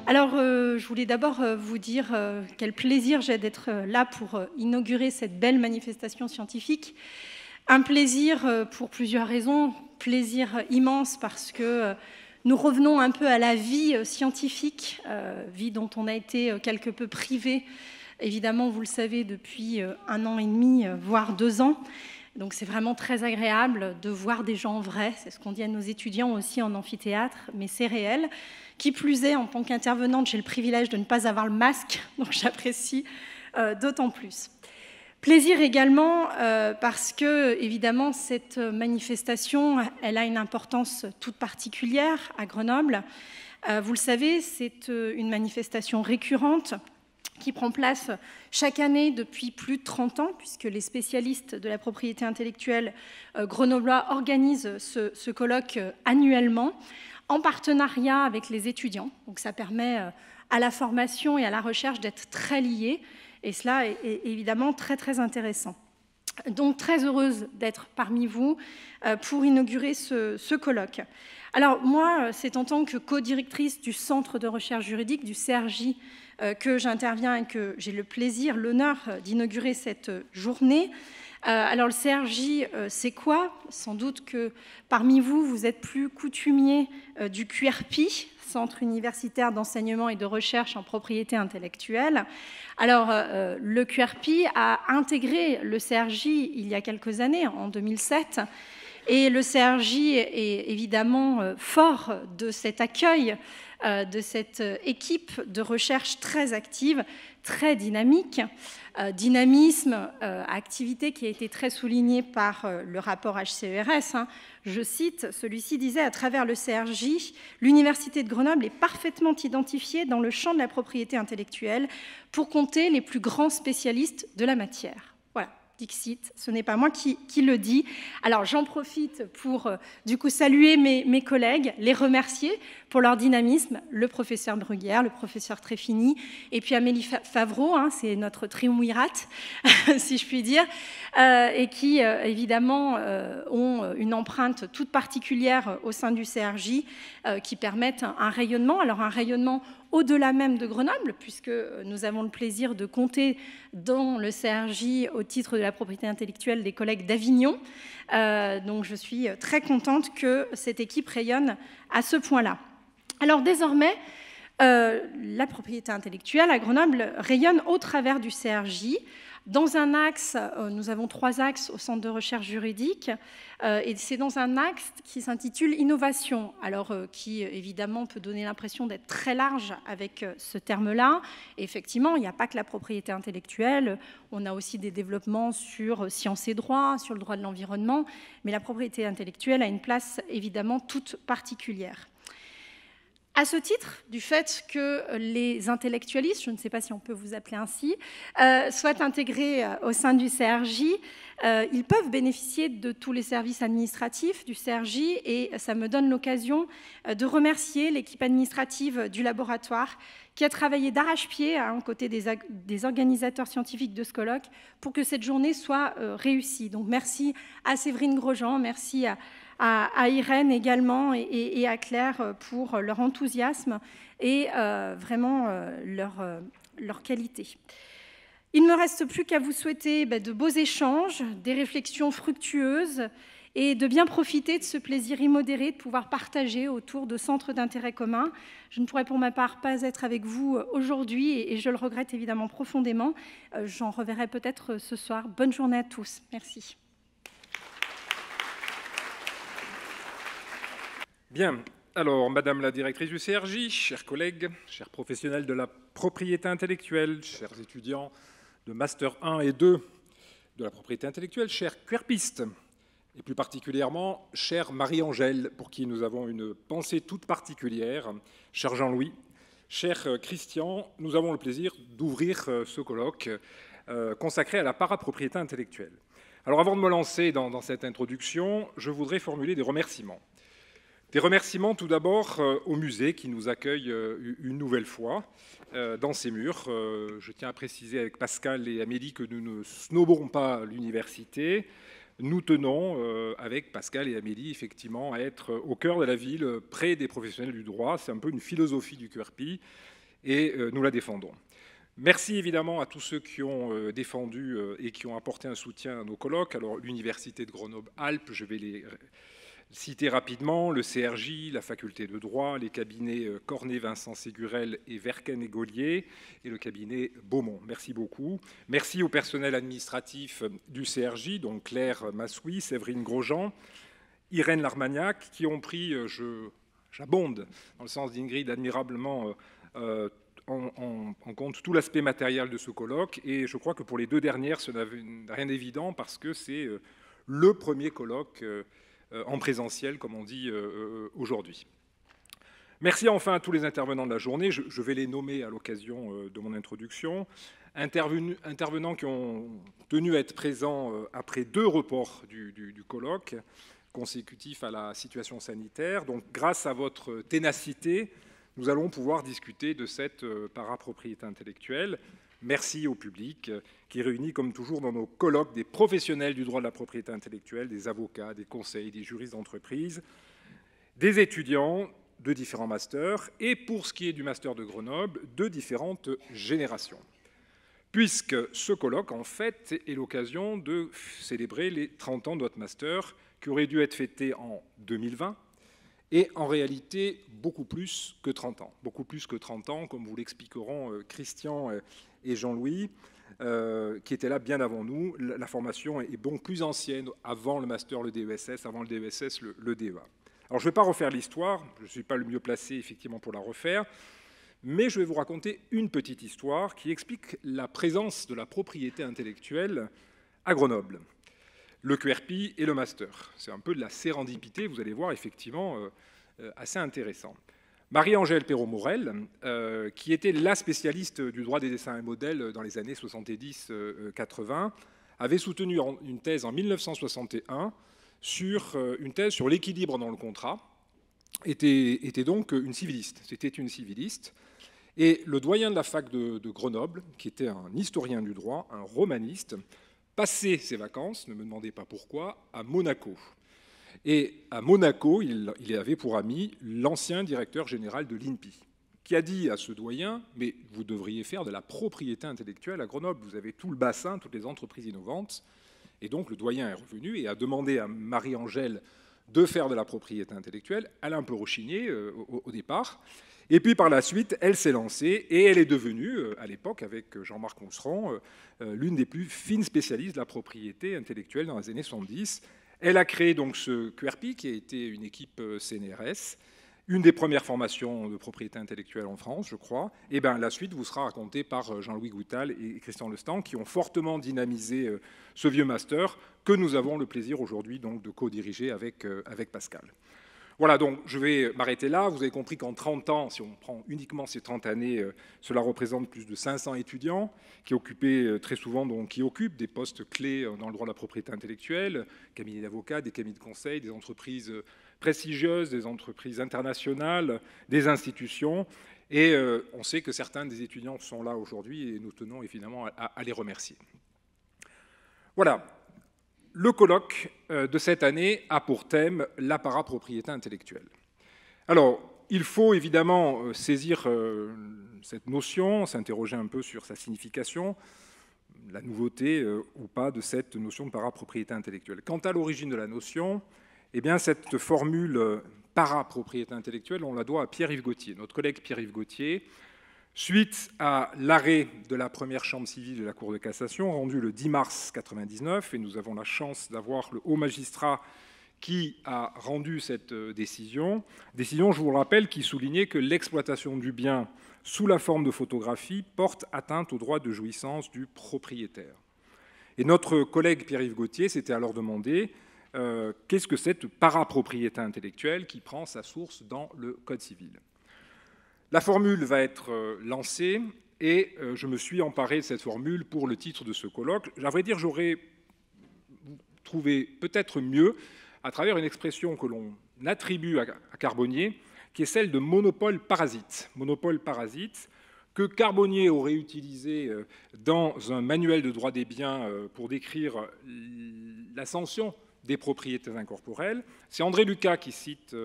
Alors, je voulais d'abord vous dire quel plaisir j'ai d'être là pour inaugurer cette belle manifestation scientifique. Un plaisir pour plusieurs raisons. Plaisir immense parce que nous revenons un peu à la vie scientifique, vie dont on a été quelque peu privé, évidemment, vous le savez, depuis 1 an et demi, voire 2 ans. Donc c'est vraiment très agréable de voir des gens vrais, c'est ce qu'on dit à nos étudiants aussi en amphithéâtre, mais c'est réel. Qui plus est, en tant qu'intervenante, j'ai le privilège de ne pas avoir le masque, donc j'apprécie d'autant plus. Plaisir également parce que, évidemment, cette manifestation, elle a une importance toute particulière à Grenoble. Vous le savez, c'est une manifestation récurrente qui prend place chaque année depuis plus de 30 ans, puisque les spécialistes de la propriété intellectuelle grenoblois organisent ce colloque annuellement, en partenariat avec les étudiants. Donc ça permet à la formation et à la recherche d'être très liés, et cela est évidemment très, très intéressant. Donc très heureuse d'être parmi vous pour inaugurer ce colloque. Alors moi, c'est en tant que co-directrice du Centre de recherche juridique, du CRJ, que j'interviens et que j'ai le plaisir, l'honneur d'inaugurer cette journée. Alors le CRJ, c'est quoi? Sans doute que parmi vous, vous êtes plus coutumiers du QRPI, Centre universitaire d'enseignement et de recherche en propriété intellectuelle. Alors le QRPI a intégré le CRJ il y a quelques années, en 2007, et le CRJ est évidemment fort de cet accueil, de cette équipe de recherche très active, très dynamique. Dynamisme, activité qui a été très soulignée par le rapport HCERS. Je cite, celui-ci disait « À travers le CRJ, l'Université de Grenoble est parfaitement identifiée dans le champ de la propriété intellectuelle pour compter les plus grands spécialistes de la matière. » Voilà. Dixit, ce n'est pas moi qui le dis. Alors j'en profite pour du coup saluer mes collègues, les remercier pour leur dynamisme, le professeur Bruguière, le professeur Tréfini, et puis Amélie Favreau, c'est notre triumvirate, si je puis dire, et qui évidemment ont une empreinte toute particulière au sein du CRJ, qui permettent un rayonnement, alors un rayonnement au-delà même de Grenoble, puisque nous avons le plaisir de compter dans le CRJ au titre de la propriété intellectuelle des collègues d'Avignon. Donc je suis très contente que cette équipe rayonne à ce point-là. Alors désormais, la propriété intellectuelle à Grenoble rayonne au travers du CRJ. Dans un axe, nous avons 3 axes au Centre de recherche juridique, et c'est dans un axe qui s'intitule « Innovation », alors qui évidemment peut donner l'impression d'être très large avec ce terme-là. Effectivement, il n'y a pas que la propriété intellectuelle, on a aussi des développements sur sciences et droits, sur le droit de l'environnement, mais la propriété intellectuelle a une place évidemment toute particulière. À ce titre, du fait que les intellectualistes, je ne sais pas si on peut vous appeler ainsi, soient intégrés au sein du CRJ, ils peuvent bénéficier de tous les services administratifs du CRJ et ça me donne l'occasion de remercier l'équipe administrative du laboratoire qui a travaillé d'arrache-pied aux côtés des organisateurs scientifiques de ce colloque pour que cette journée soit réussie. Donc merci à Séverine Grosjean, merci à Irène également et à Claire pour leur enthousiasme et vraiment leur qualité. Il ne me reste plus qu'à vous souhaiter de beaux échanges, des réflexions fructueuses et de bien profiter de ce plaisir immodéré de pouvoir partager autour de centres d'intérêt commun. Je ne pourrais pour ma part pas être avec vous aujourd'hui et je le regrette évidemment profondément. J'en reverrai peut-être ce soir. Bonne journée à tous. Merci. Bien, alors Madame la directrice du CRJ, chers collègues, chers professionnels de la propriété intellectuelle, chers étudiants de Master 1 et 2 de la propriété intellectuelle, chers QRPistes, et plus particulièrement, chère Marie-Angèle, pour qui nous avons une pensée toute particulière, cher Jean-Louis, cher Christian, nous avons le plaisir d'ouvrir ce colloque consacré à la parapropriété intellectuelle. Alors avant de me lancer dans cette introduction, je voudrais formuler des remerciements. Des remerciements tout d'abord au musée qui nous accueille une nouvelle fois dans ses murs. Je tiens à préciser avec Pascal et Amélie que nous ne snobons pas l'université. nous tenons, avec Pascal et Amélie, effectivement, à être au cœur de la ville, près des professionnels du droit. C'est un peu une philosophie du QRPI et nous la défendons. Merci évidemment à tous ceux qui ont défendu et qui ont apporté un soutien à nos colloques. Alors, l'Université de Grenoble-Alpes, je vais les citer rapidement, le CRJ, la faculté de droit, les cabinets Cornet, Vincent Ségurel et Verken et Gaulier, et le cabinet Beaumont. Merci beaucoup. Merci au personnel administratif du CRJ, donc Claire Massoui, Séverine Grosjean, Irène Larmagnac, qui ont pris, j'abonde dans le sens d'Ingrid, admirablement en compte tout l'aspect matériel de ce colloque. Et je crois que pour les deux dernières, ce n'a rien d'évident parce que c'est le premier colloque en présentiel, comme on dit aujourd'hui. Merci enfin à tous les intervenants de la journée. Je vais les nommer à l'occasion de mon introduction. Intervenants qui ont tenu à être présents après 2 reports du colloque consécutifs à la situation sanitaire. Donc, grâce à votre ténacité, nous allons pouvoir discuter de cette parapropriété intellectuelle. Merci au public qui réunit, comme toujours dans nos colloques, des professionnels du droit de la propriété intellectuelle, des avocats, des conseils, des juristes d'entreprise, des étudiants de différents masters et, pour ce qui est du master de Grenoble, de différentes générations. Puisque ce colloque, en fait, est l'occasion de célébrer les 30 ans de notre master qui aurait dû être fêté en 2020 et en réalité beaucoup plus que 30 ans. Beaucoup plus que 30 ans, comme vous l'expliqueront Christian et Jean-Louis, qui étaient là bien avant nous. La formation est donc plus ancienne, avant le master, le DESS, avant le DESS, le DEA. Alors, je ne vais pas refaire l'histoire, je ne suis pas le mieux placé, effectivement, pour la refaire, mais je vais vous raconter une petite histoire qui explique la présence de la propriété intellectuelle à Grenoble, le QRPI et le master. C'est un peu de la sérendipité, vous allez voir, effectivement, assez intéressant. Marie-Angèle Perrault-Morel, qui était la spécialiste du droit des dessins et modèles dans les années 70-80, avait soutenu une thèse en 1961 sur une thèse sur l'équilibre dans le contrat, était donc une civiliste. C'était une civiliste. Et le doyen de la fac de Grenoble, qui était un historien du droit, un romaniste, passait ses vacances, ne me demandez pas pourquoi, à Monaco. Et à Monaco, il avait pour ami l'ancien directeur général de l'INPI, qui a dit à ce doyen « Mais vous devriez faire de la propriété intellectuelle à Grenoble, vous avez tout le bassin, toutes les entreprises innovantes. » Et donc le doyen est revenu et a demandé à Marie-Angèle de faire de la propriété intellectuelle. Elle a un peu rechigné au départ. Et puis par la suite, elle s'est lancée et elle est devenue, à l'époque, avec Jean-Marc Mousseron, l'une des plus fines spécialistes de la propriété intellectuelle dans les années 70. Elle a créé donc ce QRPI, qui a été une équipe CNRS, une des premières formations de propriété intellectuelle en France, je crois. Et bien la suite vous sera racontée par Jean-Louis Goutal et Christian Lestan, qui ont fortement dynamisé ce vieux master que nous avons le plaisir aujourd'hui donc de co-diriger avec Pascal. Voilà, donc je vais m'arrêter là. Vous avez compris qu'en 30 ans, si on prend uniquement ces 30 années, cela représente plus de 500 étudiants qui occupaient très souvent, donc qui occupent des postes clés dans le droit de la propriété intellectuelle, cabinets d'avocats, des cabinets de conseil, des entreprises prestigieuses, des entreprises internationales, des institutions. Et on sait que certains des étudiants sont là aujourd'hui et nous tenons évidemment à les remercier. Voilà. Le colloque de cette année a pour thème la parapropriété intellectuelle. Alors, il faut évidemment saisir cette notion, s'interroger un peu sur sa signification, la nouveauté ou pas de cette notion de parapropriété intellectuelle. Quant à l'origine de la notion, eh bien, cette formule parapropriété intellectuelle, on la doit à Pierre-Yves Gauthier, notre collègue Pierre-Yves Gauthier, suite à l'arrêt de la première chambre civile de la Cour de cassation, rendu le 10 mars 1999, et nous avons la chance d'avoir le haut magistrat qui a rendu cette décision, je vous le rappelle, qui soulignait que l'exploitation du bien sous la forme de photographie porte atteinte au droit de jouissance du propriétaire. Et notre collègue Pierre-Yves Gauthier s'était alors demandé qu'est-ce que cette parapropriété intellectuelle qui prend sa source dans le Code civil. La formule va être lancée et je me suis emparé de cette formule pour le titre de ce colloque. À vrai dire, j'aurais trouvé peut-être mieux à travers une expression que l'on attribue à Carbonnier, qui est celle de monopole parasite. Monopole parasite, que Carbonnier aurait utilisé dans un manuel de droit des biens pour décrire l'ascension des propriétés incorporelles. C'est André Lucas qui cite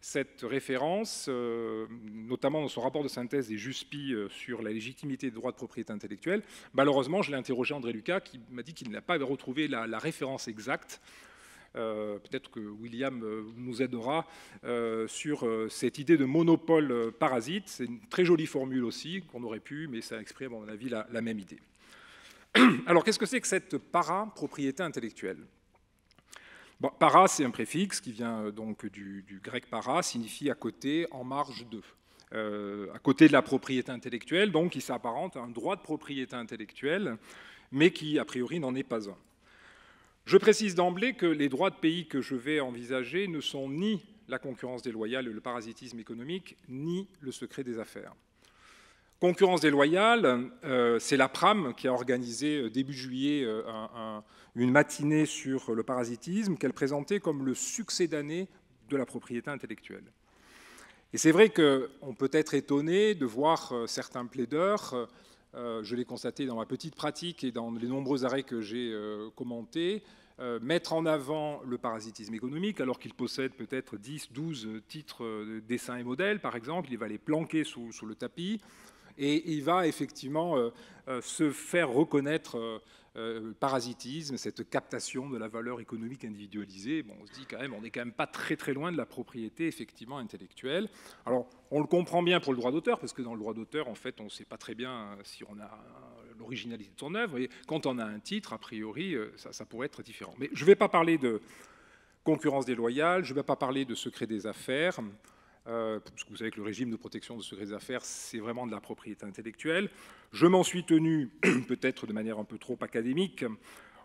cette référence, notamment dans son rapport de synthèse des Juspi sur la légitimité des droits de propriété intellectuelle. Malheureusement, je l'ai interrogé André Lucas qui m'a dit qu'il n'a pas retrouvé la référence exacte. Peut-être que William nous aidera sur cette idée de monopole parasite. C'est une très jolie formule aussi qu'on aurait pu, mais ça exprime à mon avis la même idée. Alors qu'est-ce que c'est que cette para-propriété intellectuelle? Bon, para, c'est un préfixe qui vient donc du grec para, signifie à côté, en marge de. À côté de la propriété intellectuelle, donc qui s'apparente à un droit de propriété intellectuelle, mais qui a priori n'en est pas un. Je précise d'emblée que les droits de pays que je vais envisager ne sont ni la concurrence déloyale et le parasitisme économique, ni le secret des affaires. Concurrence déloyale, c'est la PRAM qui a organisé début juillet une matinée sur le parasitisme qu'elle présentait comme le succès d'année de la propriété intellectuelle. Et c'est vrai qu'on peut être étonné de voir certains plaideurs, je l'ai constaté dans ma petite pratique et dans les nombreux arrêts que j'ai commentés, mettre en avant le parasitisme économique alors qu'il possède peut-être 10, 12 titres dessins et modèles, par exemple. Il va les planquer sous le tapis et il va effectivement se faire reconnaître le parasitisme, cette captation de la valeur économique individualisée. Bon, on se dit quand même, on n'est quand même pas très très loin de la propriété effectivement intellectuelle. Alors, on le comprend bien pour le droit d'auteur, parce que dans le droit d'auteur, en fait, on ne sait pas très bien si on a l'originalité de son œuvre, et quand on a un titre, a priori, ça pourrait être différent. Mais je ne vais pas parler de concurrence déloyale, je ne vais pas parler de secret des affaires, parce que vous savez que le régime de protection de secret des affaires, c'est vraiment de la propriété intellectuelle. Je m'en suis tenu, peut-être de manière un peu trop académique,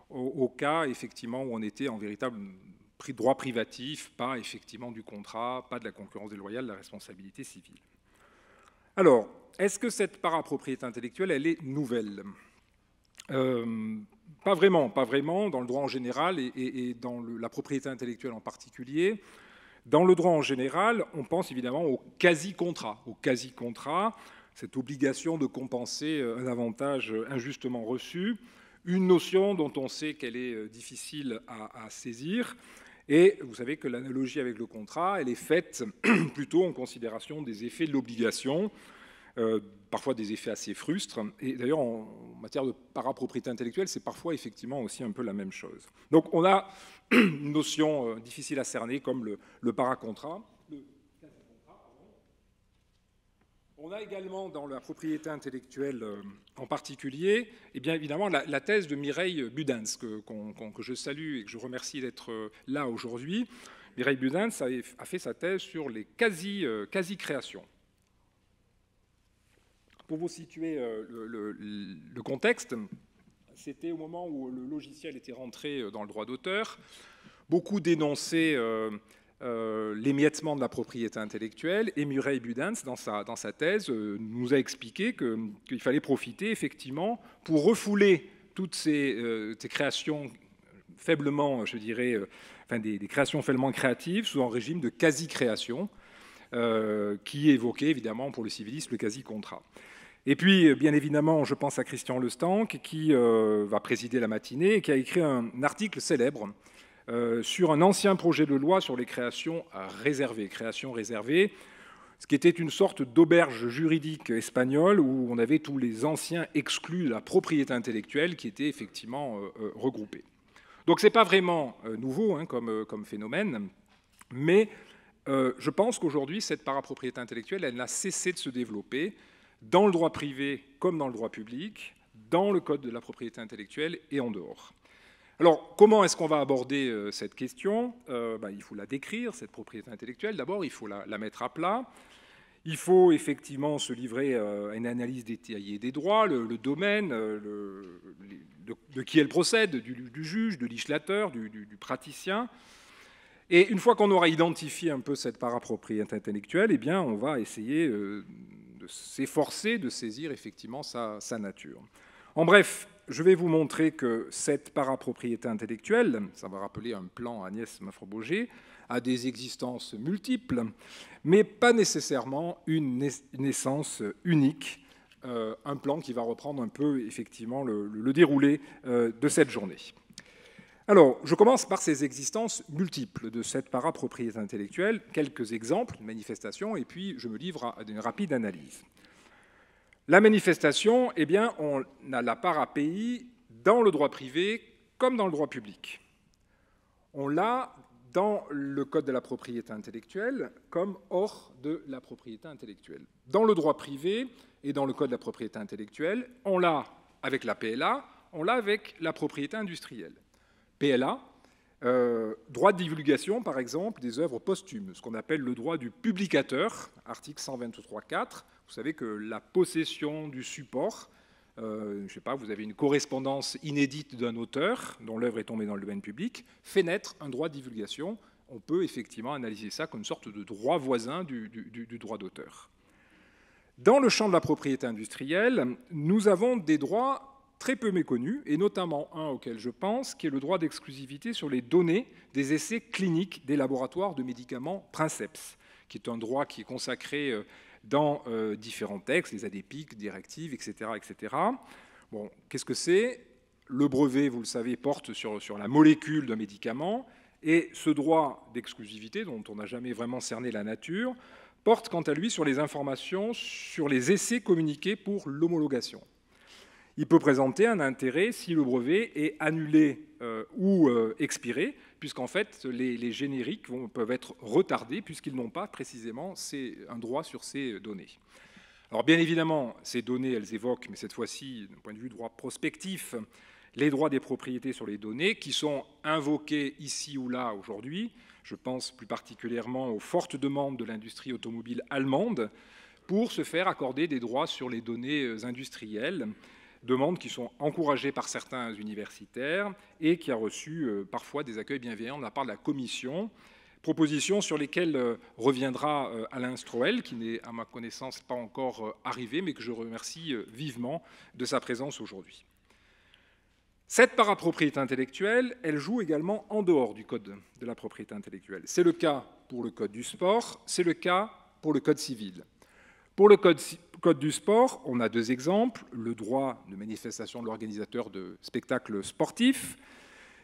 au cas, effectivement, où on était en véritable droit privatif, pas effectivement du contrat, pas de la concurrence déloyale, de la responsabilité civile. Alors, est-ce que cette parapropriété intellectuelle, elle est nouvelle ? Pas vraiment, dans le droit en général et dans la propriété intellectuelle en particulier. Dans le droit en général, on pense évidemment au quasi-contrat. Au quasi-contrat, cette obligation de compenser un avantage injustement reçu, une notion dont on sait qu'elle est difficile à saisir. Et vous savez que l'analogie avec le contrat, elle est faite plutôt en considération des effets de l'obligation, parfois des effets assez frustres. Et d'ailleurs, en matière de parapropriété intellectuelle, c'est parfois effectivement aussi un peu la même chose. Donc on a une notion difficile à cerner comme le paracontrat. On a également dans la propriété intellectuelle en particulier, et bien évidemment la thèse de Mireille Budens, que je salue et que je remercie d'être là aujourd'hui. Mireille Budens a fait sa thèse sur les quasi-créations. Pour vous situer le contexte, c'était au moment où le logiciel était rentré dans le droit d'auteur. Beaucoup dénonçaient l'émiettement de la propriété intellectuelle, et Mireille Budens, dans sa thèse, nous a expliqué qu'il fallait profiter effectivement pour refouler toutes ces créations faiblement, je dirais, enfin des créations faiblement créatives sous un régime de quasi-création qui évoquait évidemment pour le civilisme le quasi-contrat. Et puis, bien évidemment, je pense à Christian Lestanc, qui va présider la matinée et qui a écrit un article célèbre sur un ancien projet de loi sur les créations réservées, ce qui était une sorte d'auberge juridique espagnole où on avait tous les anciens exclus de la propriété intellectuelle qui étaient effectivement regroupés. Donc ce n'est pas vraiment nouveau comme phénomène, mais je pense qu'aujourd'hui, cette parapropriété intellectuelle, elle n'a cessé de se développer dans le droit privé comme dans le droit public, dans le code de la propriété intellectuelle et en dehors. Alors, comment est-ce qu'on va aborder cette question ? Il faut la décrire, cette propriété intellectuelle. D'abord, il faut la mettre à plat. Il faut effectivement se livrer à une analyse détaillée des droits, le domaine, de qui elle procède, du juge, de législateur, du praticien. Et une fois qu'on aura identifié un peu cette parapropriété intellectuelle, eh bien, on va essayer de s'efforcer de saisir effectivement sa nature. En bref, je vais vous montrer que cette parapropriété intellectuelle, ça va rappeler un plan Agnès Mafroboger, a des existences multiples, mais pas nécessairement une naissance unique un plan qui va reprendre un peu effectivement le déroulé de cette journée. Alors, je commence par ces existences multiples de cette parapropriété intellectuelle, quelques exemples de manifestations, et puis je me livre à une rapide analyse. La manifestation, eh bien, on a la para-pays dans le droit privé comme dans le droit public. On l'a dans le Code de la propriété intellectuelle comme hors de la propriété intellectuelle. Dans le droit privé et dans le Code de la propriété intellectuelle, on l'a avec la PLA, on l'a avec la propriété industrielle. PLA, droit de divulgation, par exemple, des œuvres posthumes, ce qu'on appelle le droit du publicateur, article 123.4. Vous savez que la possession du support, je ne sais pas, vous avez une correspondance inédite d'un auteur dont l'œuvre est tombée dans le domaine public, fait naître un droit de divulgation. On peut effectivement analyser ça comme une sorte de droit voisin du droit d'auteur. Dans le champ de la propriété industrielle, nous avons des droits très peu méconnus, et notamment un auquel je pense, qui est le droit d'exclusivité sur les données des essais cliniques des laboratoires de médicaments Princeps, qui est un droit qui est consacré dans différents textes, les ADPIC, directives, etc. etc. Bon, qu'est-ce que c'est? Le brevet, vous le savez, porte sur la molécule d'un médicament, et ce droit d'exclusivité, dont on n'a jamais vraiment cerné la nature, porte quant à lui sur les informations sur les essais communiqués pour l'homologation. Il peut présenter un intérêt si le brevet est annulé ou expiré, puisqu'en fait, les génériques peuvent être retardés, puisqu'ils n'ont pas précisément un droit sur ces données. Alors bien évidemment, ces données, elles évoquent, mais cette fois-ci, d'un point de vue droit prospectif, les droits des propriétés sur les données, qui sont invoqués ici ou là aujourd'hui. Je pense plus particulièrement aux fortes demandes de l'industrie automobile allemande pour se faire accorder des droits sur les données industrielles, demandes qui sont encouragées par certains universitaires et qui a reçu parfois des accueils bienveillants de la part de la Commission, propositions sur lesquelles reviendra Alain Stroel, qui n'est à ma connaissance pas encore arrivé, mais que je remercie vivement de sa présence aujourd'hui. Cette parapropriété intellectuelle, elle joue également en dehors du Code de la propriété intellectuelle. C'est le cas pour le Code du sport, c'est le cas pour le Code civil. Pour le Code du sport, on a deux exemples. Le droit de manifestation de l'organisateur de spectacles sportifs,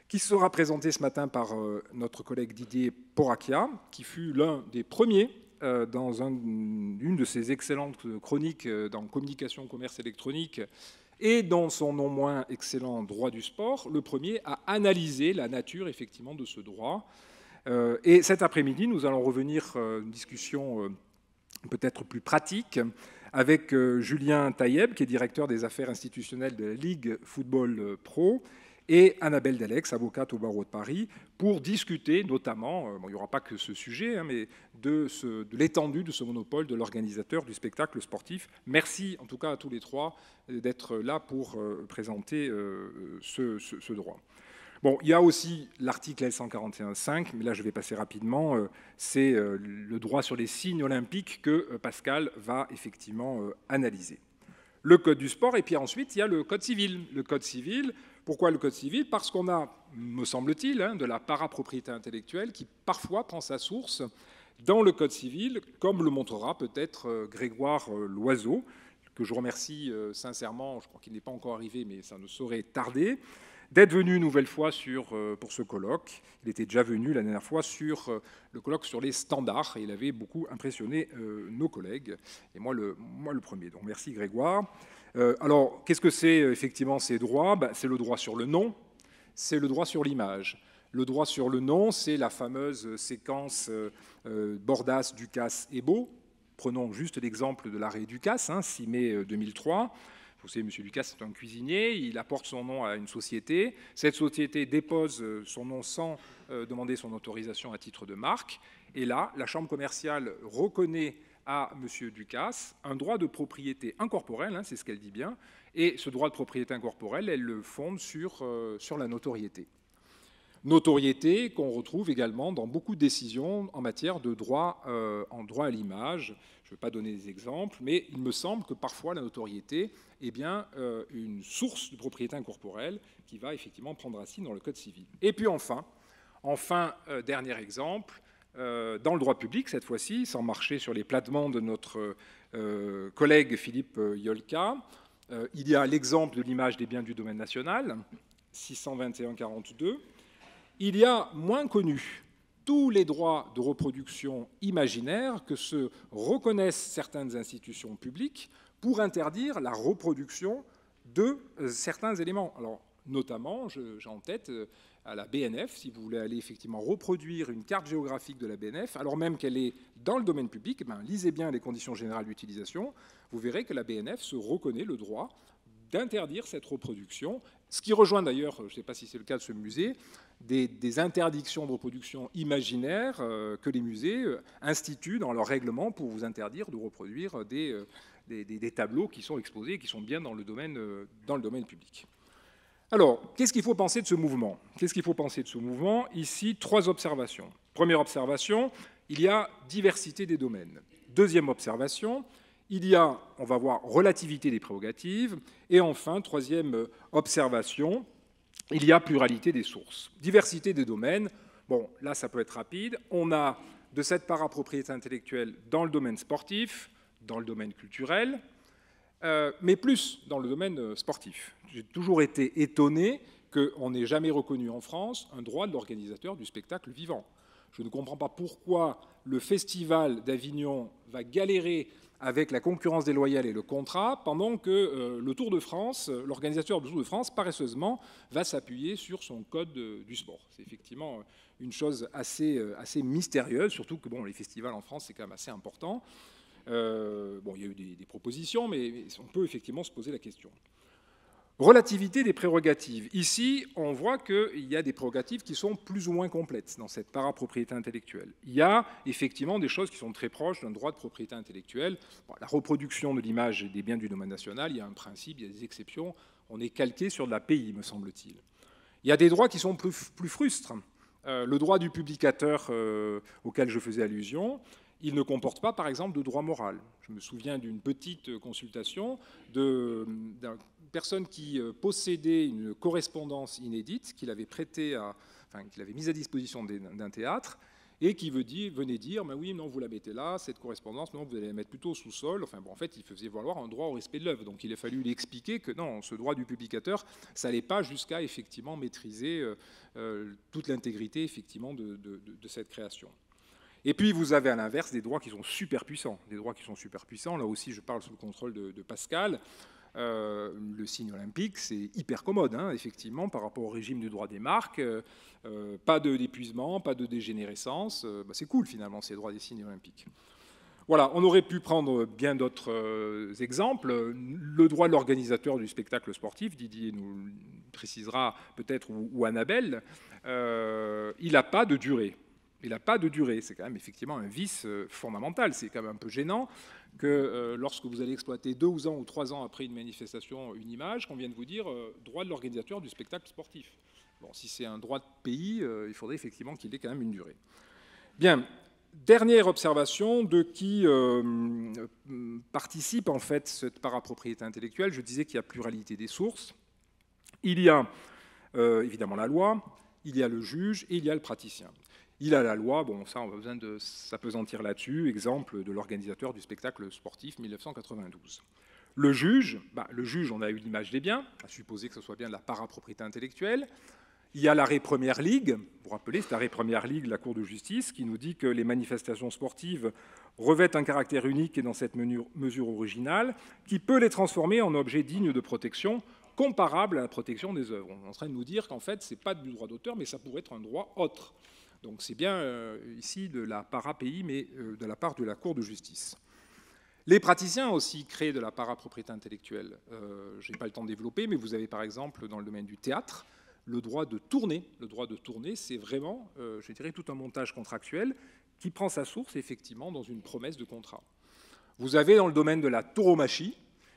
qui sera présenté ce matin par notre collègue Didier Poracchia, qui fut l'un des premiers dans une de ses excellentes chroniques dans Communication, Commerce électronique, et dans son non moins excellent droit du sport, le premier à analyser la nature effectivement de ce droit. Et cet après-midi, nous allons revenir à une discussion peut-être plus pratique, avec Julien Taïeb, qui est directeur des affaires institutionnelles de la Ligue Football Pro, et Annabelle Delex, avocate au barreau de Paris, pour discuter notamment, il n'y aura pas que ce sujet, mais de l'étendue de ce monopole de l'organisateur du spectacle sportif. Merci en tout cas à tous les trois d'être là pour présenter ce droit. Bon, il y a aussi l'article L141.5, mais là je vais passer rapidement, c'est le droit sur les signes olympiques que Pascal va effectivement analyser. Le Code du sport, et puis ensuite il y a le Code civil. Le Code civil, pourquoi le Code civil? Parce qu'on a, me semble-t-il, de la parapropriété intellectuelle qui parfois prend sa source dans le Code civil, comme le montrera peut-être Grégoire Loiseau, que je remercie sincèrement, je crois qu'il n'est pas encore arrivé, mais ça ne saurait tarder, d'être venu une nouvelle fois pour ce colloque. Il était déjà venu la dernière fois sur le colloque sur les standards, et il avait beaucoup impressionné nos collègues, et moi le premier. Donc merci Grégoire. Alors, qu'est-ce que c'est effectivement ces droits? C'est le droit sur le nom, c'est le droit sur l'image. Le droit sur le nom, c'est la fameuse séquence Bordas, Ducasse et Beau. Prenons juste l'exemple de l'arrêt Ducasse, 6 mai 2003. Vous savez, M. Ducasse est un cuisinier, il apporte son nom à une société. Cette société dépose son nom sans demander son autorisation à titre de marque. Et là, la Chambre commerciale reconnaît à M. Ducasse un droit de propriété incorporelle, c'est ce qu'elle dit bien, et ce droit de propriété incorporelle, elle le fonde sur la notoriété. Notoriété qu'on retrouve également dans beaucoup de décisions en matière de droit, en droit à l'image. Je ne vais pas donner des exemples, mais il me semble que parfois la notoriété est bien une source de propriété incorporelle qui va effectivement prendre racine dans le Code civil. Et puis enfin, dernier exemple, dans le droit public, cette fois-ci, sans marcher sur les plates-bandes de notre collègue Philippe Yolka, il y a l'exemple de l'image des biens du domaine national, 621-42. Il y a, moins connu, tous les droits de reproduction imaginaires que se reconnaissent certaines institutions publiques pour interdire la reproduction de certains éléments. Alors, notamment, j'ai en tête à la BNF, si vous voulez aller effectivement reproduire une carte géographique de la BNF, alors même qu'elle est dans le domaine public, lisez bien les conditions générales d'utilisation, vous verrez que la BNF se reconnaît le droit d'interdire cette reproduction, ce qui rejoint d'ailleurs, je ne sais pas si c'est le cas de ce musée, des interdictions de reproduction imaginaires que les musées instituent dans leur règlement pour vous interdire de reproduire des tableaux qui sont exposés et qui sont bien dans le domaine public. Alors, qu'est-ce qu'il faut penser de ce mouvement? Ici, 3 observations. Première observation, il y a diversité des domaines. Deuxième observation, il y a, on va voir, relativité des prérogatives. Et enfin, troisième observation, il y a pluralité des sources. Diversité des domaines, bon, là, ça peut être rapide. On a de cette parapropriété intellectuelle dans le domaine sportif, dans le domaine culturel, mais plus dans le domaine sportif. J'ai toujours été étonné qu'on n'ait jamais reconnu en France un droit de l'organisateur du spectacle vivant. Je ne comprends pas pourquoi le Festival d'Avignon va galérer avec la concurrence déloyale et le contrat, pendant que le Tour de France, l'organisateur du Tour de France, paresseusement, va s'appuyer sur son code du sport. C'est effectivement une chose assez mystérieuse, surtout que bon, les festivals en France, c'est quand même assez important. Bon, il y a eu des propositions, mais on peut effectivement se poser la question. Relativité des prérogatives. Ici, on voit qu'il y a des prérogatives qui sont plus ou moins complètes dans cette parapropriété intellectuelle. Il y a effectivement des choses qui sont très proches d'un droit de propriété intellectuelle. Bon, la reproduction de l'image des biens du domaine national, il y a un principe, il y a des exceptions. On est calqué sur de l'API, me semble-t-il. Il y a des droits qui sont plus frustres. Le droit du publicateur auquel je faisais allusion, il ne comporte pas, par exemple, de droit moral. Je me souviens d'une petite consultation d'une personne qui possédait une correspondance inédite qu'il avait qu'il avait mise à disposition d'un théâtre et qui venait dire, oui, non, vous la mettez là, cette correspondance, non, vous allez la mettre plutôt au sous-sol. Enfin, bon, en fait, il faisait valoir un droit au respect de l'œuvre. Donc, il a fallu lui expliquer que non, ce droit du publicateur, ça n'allait pas jusqu'à effectivement maîtriser toute l'intégrité effectivement de cette création. Et puis, vous avez à l'inverse des droits qui sont super puissants. Des droits qui sont super puissants. Là aussi, je parle sous le contrôle de Pascal. Le signe olympique, c'est hyper commode, hein, effectivement, par rapport au régime du droit des marques. Pas d'épuisement, pas de dégénérescence. C'est cool, finalement, ces droits des signes olympiques. Voilà, on aurait pu prendre bien d'autres exemples. Le droit de l'organisateur du spectacle sportif, Didier nous précisera peut-être, ou Annabelle, il n'a pas de durée. Il n'a pas de durée, c'est quand même effectivement un vice fondamental. C'est quand même un peu gênant que lorsque vous allez exploiter 2 ans ou 3 ans après une manifestation, une image, qu'on vienne vous dire droit de l'organisateur du spectacle sportif. Bon, si c'est un droit de pays, il faudrait effectivement qu'il ait quand même une durée. Bien, dernière observation de qui participe en fait cette parapropriété intellectuelle. Je disais qu'il y a pluralité des sources. Il y a évidemment la loi, il y a le juge et il y a le praticien. Il a la loi, bon, ça, on a besoin de s'appesantir là-dessus. Exemple de l'organisateur du spectacle sportif 1992. Le juge, on a eu l'image des biens, à supposer que ce soit bien de la parapropriété intellectuelle. Il y a l'arrêt Première Ligue, vous vous rappelez, c'est l'arrêt Première Ligue, la Cour de justice, qui nous dit que les manifestations sportives revêtent un caractère unique et dans cette mesure originale, qui peut les transformer en objets dignes de protection, comparable à la protection des œuvres. On est en train de nous dire qu'en fait, ce n'est pas du droit d'auteur, mais ça pourrait être un droit autre. Donc c'est bien ici de la para-pays, mais de la part de la Cour de justice. Les praticiens aussi créent de la parapropriété intellectuelle. Je n'ai pas le temps de développer, mais vous avez par exemple dans le domaine du théâtre le droit de tourner. Le droit de tourner, c'est vraiment, je dirais, tout un montage contractuel qui prend sa source effectivement dans une promesse de contrat. Vous avez dans le domaine de la tauromachie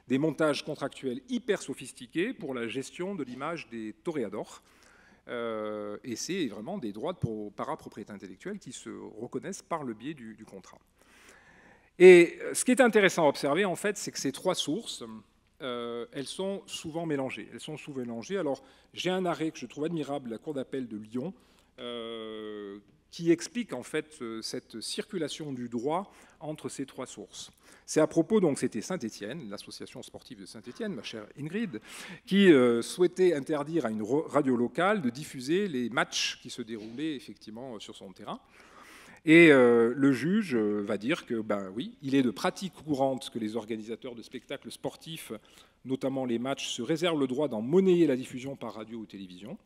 des montages contractuels hyper sophistiqués pour la gestion de l'image des toréadors. Et c'est vraiment des droits de parapropriété intellectuelle qui se reconnaissent par le biais du contrat. Et ce qui est intéressant à observer, en fait, c'est que ces 3 sources, elles sont souvent mélangées. Alors, j'ai un arrêt que je trouve admirable de la Cour d'appel de Lyon, qui explique en fait cette circulation du droit entre ces trois sources. C'est à propos, donc c'était Saint-Étienne, l'association sportive de Saint-Étienne, ma chère Ingrid, qui souhaitait interdire à une radio locale de diffuser les matchs qui se déroulaient effectivement sur son terrain. Et le juge va dire que, ben oui, il est de pratique courante que les organisateurs de spectacles sportifs, notamment les matchs, se réservent le droit d'en monnayer la diffusion par radio ou télévision,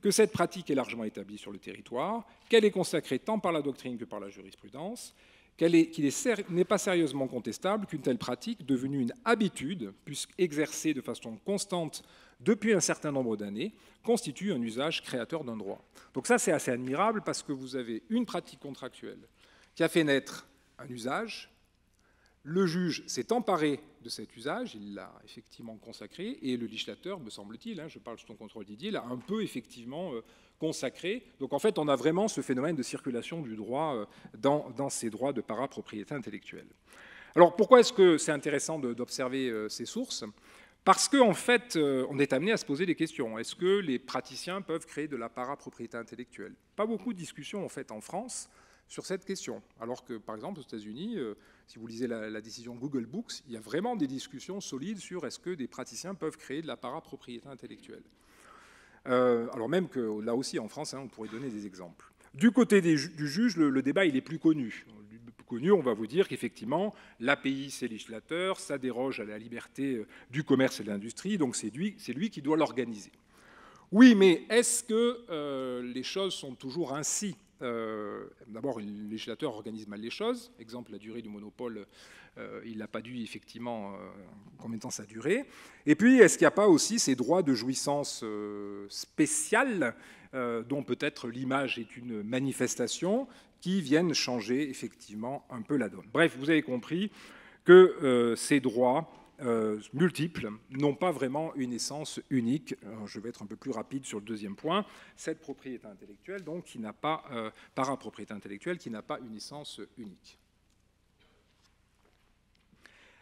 que cette pratique est largement établie sur le territoire, qu'elle est consacrée tant par la doctrine que par la jurisprudence, qu'il n'est pas sérieusement contestable qu'une telle pratique, devenue une habitude, puisque exercée de façon constante depuis un certain nombre d'années, constitue un usage créateur d'un droit. Donc ça, c'est assez admirable parce que vous avez une pratique contractuelle qui a fait naître un usage. Le juge s'est emparé de cet usage, il l'a effectivement consacré, et le législateur, me semble-t-il, je parle sous ton contrôle Didier, l'a un peu effectivement consacré. Donc en fait, on a vraiment ce phénomène de circulation du droit dans ces droits de parapropriété intellectuelle. Alors pourquoi est-ce que c'est intéressant d'observer ces sources ? Parce qu'en fait, on est amené à se poser des questions. Est-ce que les praticiens peuvent créer de la parapropriété intellectuelle ? Pas beaucoup de discussions en fait en France sur cette question. Alors que, par exemple, aux États-Unis, si vous lisez la décision Google Books, il y a vraiment des discussions solides sur est-ce que des praticiens peuvent créer de la parapropriété intellectuelle. Alors même que là aussi, en France, on pourrait donner des exemples. Du côté du juge, le débat il est plus connu. On va vous dire qu'effectivement, l'API, c'est législateur, ça déroge à la liberté du commerce et de l'industrie, donc c'est lui qui doit l'organiser. Oui, mais est-ce que les choses sont toujours ainsi ? D'abord, le législateur organise mal les choses. Exemple, la durée du monopole, il n'a pas dit effectivement combien de temps ça a duré. Et puis, est-ce qu'il n'y a pas aussi ces droits de jouissance spéciale, dont peut-être l'image est une manifestation, qui viennent changer effectivement un peu la donne. Bref, vous avez compris que ces droits multiples n'ont pas vraiment une essence unique. Alors, je vais être un peu plus rapide sur le deuxième point. Cette propriété intellectuelle, donc, qui n'a pas, parapropriété intellectuelle, qui n'a pas une essence unique.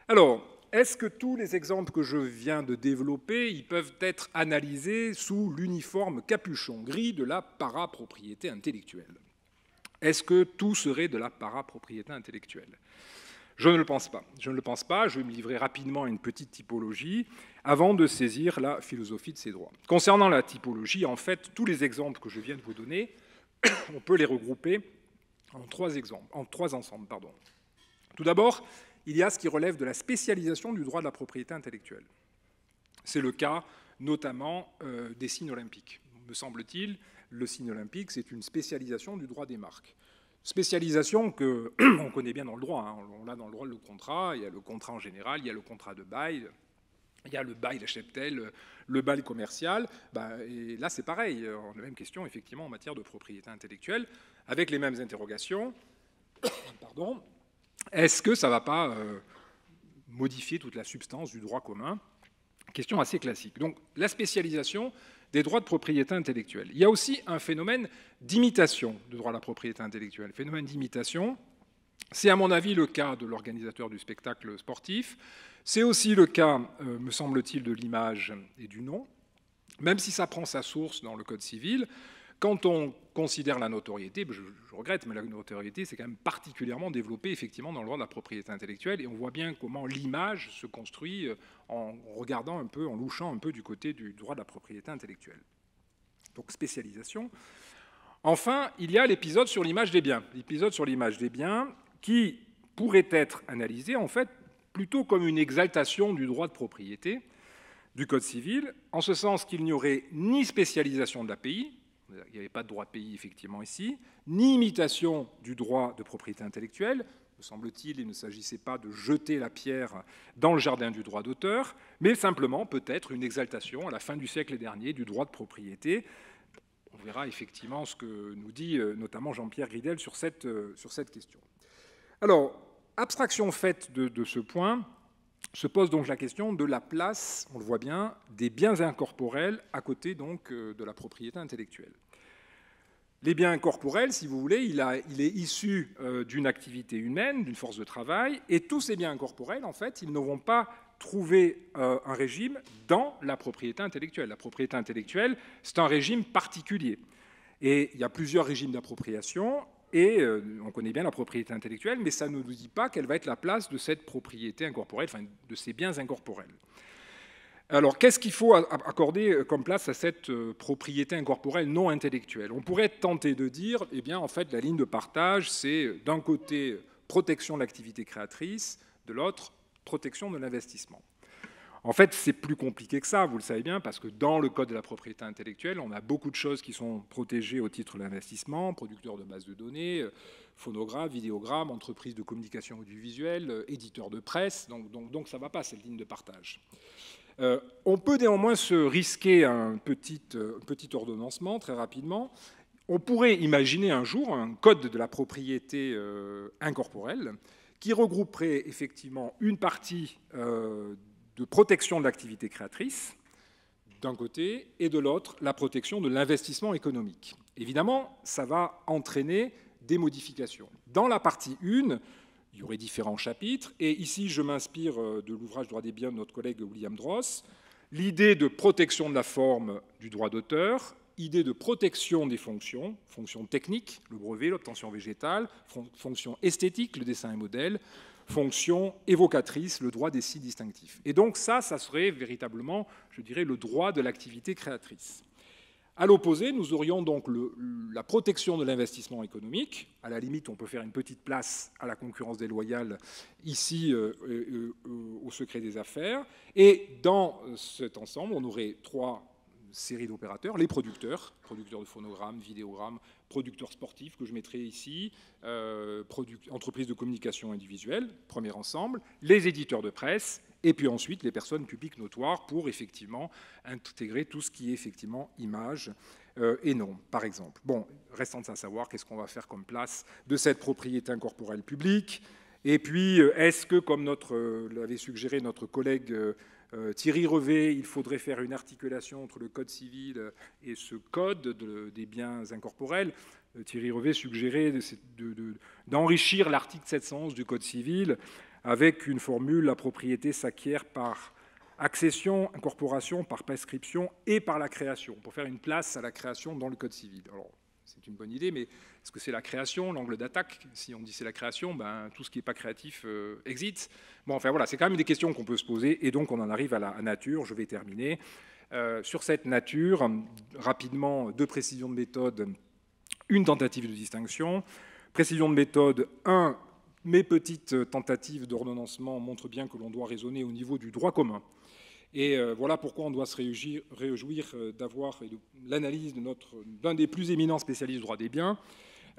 Alors, est-ce que tous les exemples que je viens de développer, ils peuvent être analysés sous l'uniforme capuchon gris de la parapropriété intellectuelle ? Est-ce que tout serait de la parapropriété intellectuelle ? Je ne le pense pas. Je ne le pense pas. Je vais me livrer rapidement à une petite typologie avant de saisir la philosophie de ces droits. Concernant la typologie, en fait, tous les exemples que je viens de vous donner, on peut les regrouper en trois ensembles. Tout d'abord, il y a ce qui relève de la spécialisation du droit de la propriété intellectuelle. C'est le cas notamment des signes olympiques. Me semble-t-il, le signe olympique, c'est une spécialisation du droit des marques. Spécialisation qu'on connaît bien dans le droit. On l'a dans le droit du contrat, il y a le contrat en général, il y a le contrat de bail, il y a le bail, la cheptel, le bail commercial. Et là, c'est pareil. On a la même question, effectivement, en matière de propriété intellectuelle, avec les mêmes interrogations. Pardon. Est-ce que ça ne va pas modifier toute la substance du droit commun ? Question assez classique. Donc, la spécialisation des droits de propriété intellectuelle. Il y a aussi un phénomène d'imitation du droit à la propriété intellectuelle. Phénomène d'imitation, c'est à mon avis le cas de l'organisateur du spectacle sportif. C'est aussi le cas, me semble-t-il, de l'image et du nom, même si ça prend sa source dans le Code civil. Quand on considère la notoriété, je regrette, mais la notoriété, c'est quand même particulièrement développé effectivement dans le droit de la propriété intellectuelle, et on voit bien comment l'image se construit en regardant un peu, en louchant un peu du côté du droit de la propriété intellectuelle. Donc spécialisation. Enfin, il y a l'épisode sur l'image des biens. L'épisode sur l'image des biens qui pourrait être analysé en fait plutôt comme une exaltation du droit de propriété du Code civil, en ce sens qu'il n'y aurait ni spécialisation de l'API, il n'y avait pas de droit de pays effectivement ici, ni imitation du droit de propriété intellectuelle. Me semble-t-il, il ne s'agissait pas de jeter la pierre dans le jardin du droit d'auteur, mais simplement peut-être une exaltation à la fin du siècle dernier du droit de propriété. On verra effectivement ce que nous dit notamment Jean-Pierre Gridel sur cette question. Alors, abstraction faite de ce point, se pose donc la question de la place, on le voit bien, des biens incorporels à côté donc de la propriété intellectuelle. Les biens incorporels, si vous voulez, il est issu d'une activité humaine, d'une force de travail, et tous ces biens incorporels, en fait, ils ne vont pas trouver un régime dans la propriété intellectuelle. La propriété intellectuelle, c'est un régime particulier. Et il y a plusieurs régimes d'appropriation, et on connaît bien la propriété intellectuelle, mais ça ne nous dit pas quelle va être la place de cette propriété incorporelle, enfin de ces biens incorporels. Alors, qu'est-ce qu'il faut accorder comme place à cette propriété incorporelle non intellectuelle? On pourrait tenter de dire, eh bien, en fait, la ligne de partage, c'est d'un côté protection de l'activité créatrice, de l'autre protection de l'investissement. En fait, c'est plus compliqué que ça, vous le savez bien, parce que dans le Code de la propriété intellectuelle, on a beaucoup de choses qui sont protégées au titre de l'investissement, producteurs de bases de données, phonographes, vidéogrammes, entreprises de communication audiovisuelle, éditeurs de presse, donc ça ne va pas, cette ligne de partage. On peut néanmoins se risquer un petit ordonnancement très rapidement. On pourrait imaginer un jour un code de la propriété incorporelle qui regrouperait effectivement une partie de protection de l'activité créatrice d'un côté et de l'autre la protection de l'investissement économique. Évidemment, ça va entraîner des modifications. Dans la partie 1, il y aurait différents chapitres, et ici je m'inspire de l'ouvrage Droit des biens de notre collègue William Dross, l'idée de protection de la forme du droit d'auteur, idée de protection des fonctions, fonctions techniques, le brevet, l'obtention végétale, fonctions esthétiques, le dessin et modèle, fonctions évocatrices, le droit des signes distinctifs. Et donc ça serait véritablement, je dirais, le droit de l'activité créatrice. À l'opposé, nous aurions donc la protection de l'investissement économique. À la limite, on peut faire une petite place à la concurrence déloyale ici au secret des affaires. Et dans cet ensemble, on aurait 3 séries d'opérateurs. Les producteurs de phonogrammes, vidéogrammes, producteurs sportifs que je mettrai ici, entreprises de communication individuelle, premier ensemble, les éditeurs de presse, et puis ensuite les personnes publiques notoires pour effectivement intégrer tout ce qui est effectivement image et nom, par exemple. Bon, restant à savoir qu'est-ce qu'on va faire comme place de cette propriété incorporelle publique, et puis est-ce que, comme l'avait suggéré notre collègue Thierry Revet, il faudrait faire une articulation entre le Code civil et ce Code des biens incorporels. Thierry Revet suggérait d'enrichir l'article 711 du Code civil avec une formule: la propriété s'acquiert par accession, incorporation, par prescription et par la création, pour faire une place à la création dans le Code civil. Alors, c'est une bonne idée, mais est-ce que c'est la création, l'angle d'attaque? Si on dit c'est la création, ben, tout ce qui n'est pas créatif existe. Bon, enfin voilà, c'est quand même des questions qu'on peut se poser, et donc on en arrive à la nature. Je vais terminer. Sur cette nature, rapidement, 2 précisions de méthode, une tentative de distinction. Précision de méthode, 1, mes petites tentatives d'ordonnancement montrent bien que l'on doit raisonner au niveau du droit commun. Et voilà pourquoi on doit se réjouir d'avoir l'analyse d'un des plus éminents spécialistes du droit des biens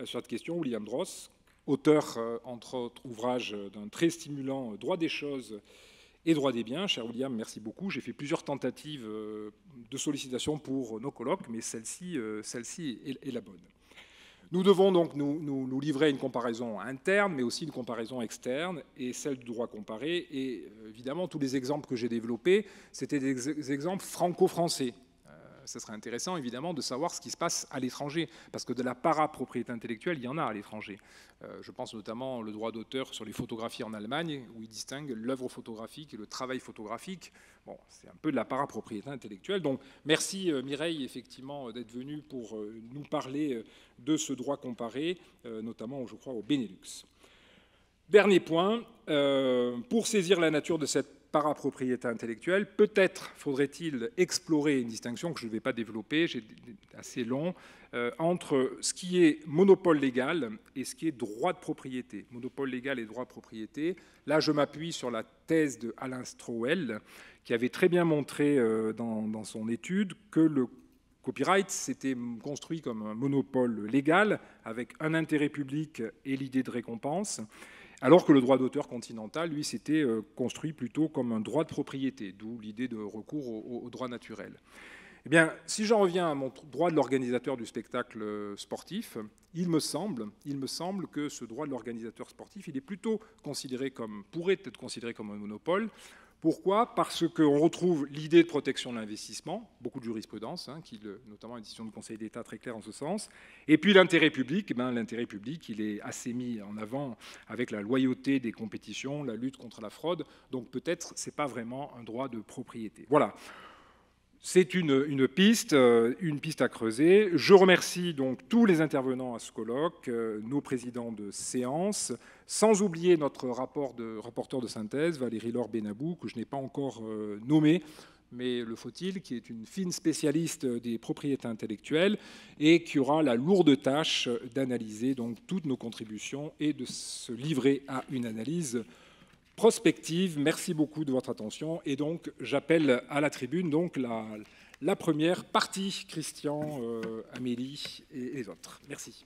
sur cette question, William Dross, auteur, entre autres ouvrages, d'un très stimulant Droit des choses et Droit des biens. Cher William, merci beaucoup. J'ai fait plusieurs tentatives de sollicitation pour nos colloques, mais celle-ci est la bonne. Nous devons donc nous livrer une comparaison interne, mais aussi une comparaison externe, et celle du droit comparé. Et évidemment, tous les exemples que j'ai développés, c'était des exemples franco-français. Ce serait intéressant, évidemment, de savoir ce qui se passe à l'étranger, parce que de la parapropriété intellectuelle, il y en a à l'étranger. Je pense notamment au droit d'auteur sur les photographies en Allemagne, où il distingue l'œuvre photographique et le travail photographique. Bon, c'est un peu de la parapropriété intellectuelle. Donc, merci Mireille, effectivement, d'être venue pour nous parler de ce droit comparé, notamment, je crois, au Benelux. Dernier point, pour saisir la nature de cette parapropriété intellectuelle, peut-être faudrait-il explorer une distinction que je ne vais pas développer, c'est assez long, entre ce qui est monopole légal et ce qui est droit de propriété. Monopole légal et droit de propriété. Là, je m'appuie sur la thèse de Alain Strauel, qui avait très bien montré dans son étude que le copyright s'était construit comme un monopole légal avec un intérêt public et l'idée de récompense, alors que le droit d'auteur continental, lui, s'était construit plutôt comme un droit de propriété, d'où l'idée de recours au droit naturel. Eh bien, si j'en reviens à mon droit de l'organisateur du spectacle sportif, il me semble que ce droit de l'organisateur sportif, il est plutôt pourrait être considéré comme un monopole. Pourquoi? Parce qu'on retrouve l'idée de protection de l'investissement, beaucoup de jurisprudence, notamment une décision du Conseil d'État très claire en ce sens. Et puis l'intérêt public, l'intérêt public, il est assez mis en avant avec la loyauté des compétitions, la lutte contre la fraude. Donc peut-être ce n'est pas vraiment un droit de propriété. Voilà. C'est une piste à creuser. Je remercie donc tous les intervenants à ce colloque, nos présidents de séance, sans oublier notre rapporteur de synthèse, Valérie Laure Benabou, que je n'ai pas encore nommé, mais le faut-il, qui est une fine spécialiste des propriétés intellectuelles et qui aura la lourde tâche d'analyser donc toutes nos contributions et de se livrer à une analyse prospective. Merci beaucoup de votre attention. Et donc, j'appelle à la tribune donc la première partie, Christian, Amélie et les autres. Merci.